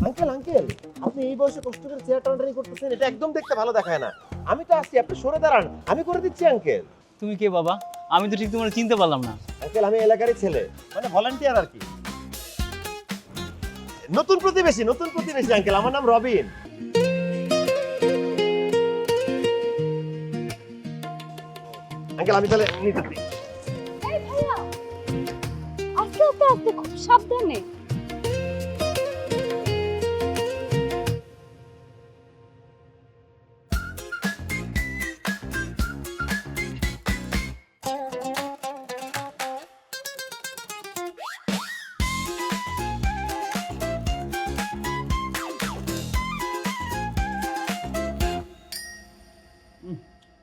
Uncle uncle, আপনি এই বয়সে কষ্ট করে চেয়ার টানাটানি করতেছেন, এটা একদম দেখতে ভালো দেখায় না। আমি তো আসছি, আপনি সরে দাঁড়ান, আমি করে দিচ্ছি আঙ্কেল। তুমি কে বাবা? আমি তো ঠিক তোমার চিনতে পারলাম না। আঙ্কেল আমি এলাকারই ছেলে, মানে ভলান্টিয়ার আর কি। নতুন প্রতিবেশী আঙ্কেল, আমার নাম রবিন। আঙ্কেল আমি তাহলে নিতেছি। এই ভাইয়া, আস্তে আস্তে আস্তে, খুব সাবধানে।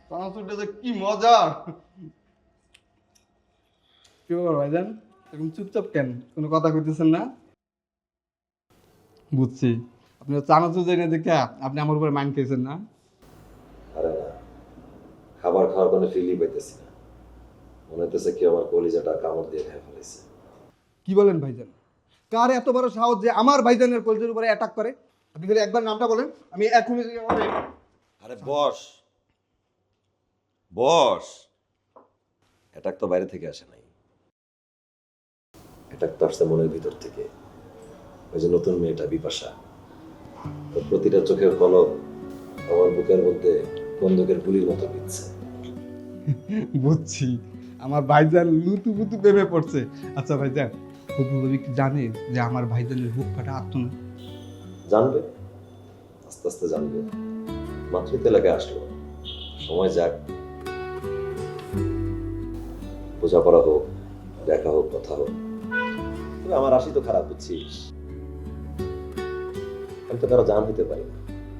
চানাচুরটা যে কি মজা! কি ব্যাপার ভাইজান, এরকম চুপচাপ কেন? কোনো কথা কইতেছেন না? বুঝছি, আপনি চানাচুর জেনে দেখে আপনি আমার উপরে মাইন্ড খেয়েছেন না? আরে না, খাবার খাওয়ার কোনো ফিলই পাইতেছি না। মনে হইতেছে কেউ আমার কলিজাটা কামড় দিয়ে খেয়ে ফেলেছে। কি বলেন ভাইজান? কার এত বড় সাহস যে আমার ভাইজানের কলজের উপরে অ্যাটাক করে? আপনি খালি একবার নামটা বলেন, আমি এখনই আরে বস বস, অ্যাটাক তো বাইরে থেকে আসে নাই, অ্যাটাক তো আসছে মনের ভিতর থেকে। ওই যে নতুন মেয়েটা বিপাশা, ওর প্রতিটা চোখের পলক আমার বুকের মধ্যে বন্দুকের গুলির মতো বিচ্ছে। বুঝছি, আমার ভাইজান লুতু পুতু প্রেমে পড়ছে। আচ্ছা ভাইজান, হবু ভাবি কি জানে যে আমার ভাইজানের বুক ফাটা আত্মনা? জানবে, আস্তে আস্তে জানবে। মাত্রই তো এলাকায় আসলো, সময় যাক, বোঝাপড়া হোক, দেখা হোক, কথা হোক। তবে আমার রাশি তো খারাপ, বুঝছিস? আমি তো কারো জান হইতে পারি না,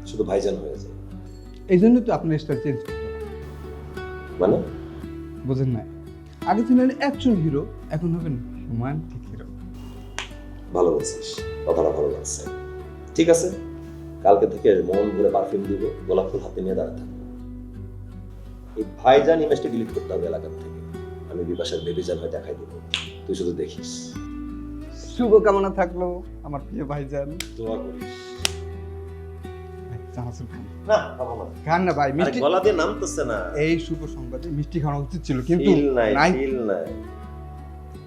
শুধু ভাইজান হয়ে যায়। এই জন্য তো আপনার স্টাইল চেঞ্জ করতে হবে। মানে বোঝেন না, আগে ছিলেন অ্যাকশন হিরো, এখন হবেন রোমান্টিক হিরো। ভালো বলছিস, কথাটা ভালো লাগছে। ঠিক আছে, কালকে থেকে মন ভরে পারফিউম দিব, গোলাপ ফুল হাতে নিয়ে দাঁড়াতে থাকবো। এই ভাইজান ইমেজটা ডিলিট করতে হবে এলাকার থেকে। আমি বিপাশার বেবিজান হয়ে দেখাই দিব, তুই শুধু দেখিস। শুভকামনা থাকলো আমার প্রিয় ভাইজান। দোয়া করিস। চানাচুর খান। না, খাবো না। খান না ভাই, আরে মিষ্টি। গলা দিয়ে নামতেছে না। এই শুভ সংবাদে মিষ্টি খাওয়া উচিত ছিল, কিন্তু ফিল নাই, নাই। ফিল নাই।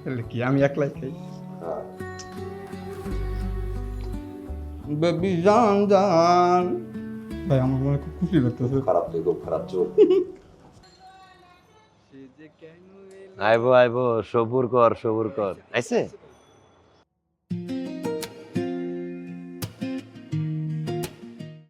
তাহলে কি আমি একলাই খাই? হ্যাঁ। বেবি জান জান, ভাই আমার মনে খুব খুশি লাগতেছে। খারাপ, তুই খুব খারাপ চোখ। আইবো আইবো, সবুর কর সবুর কর। আইছে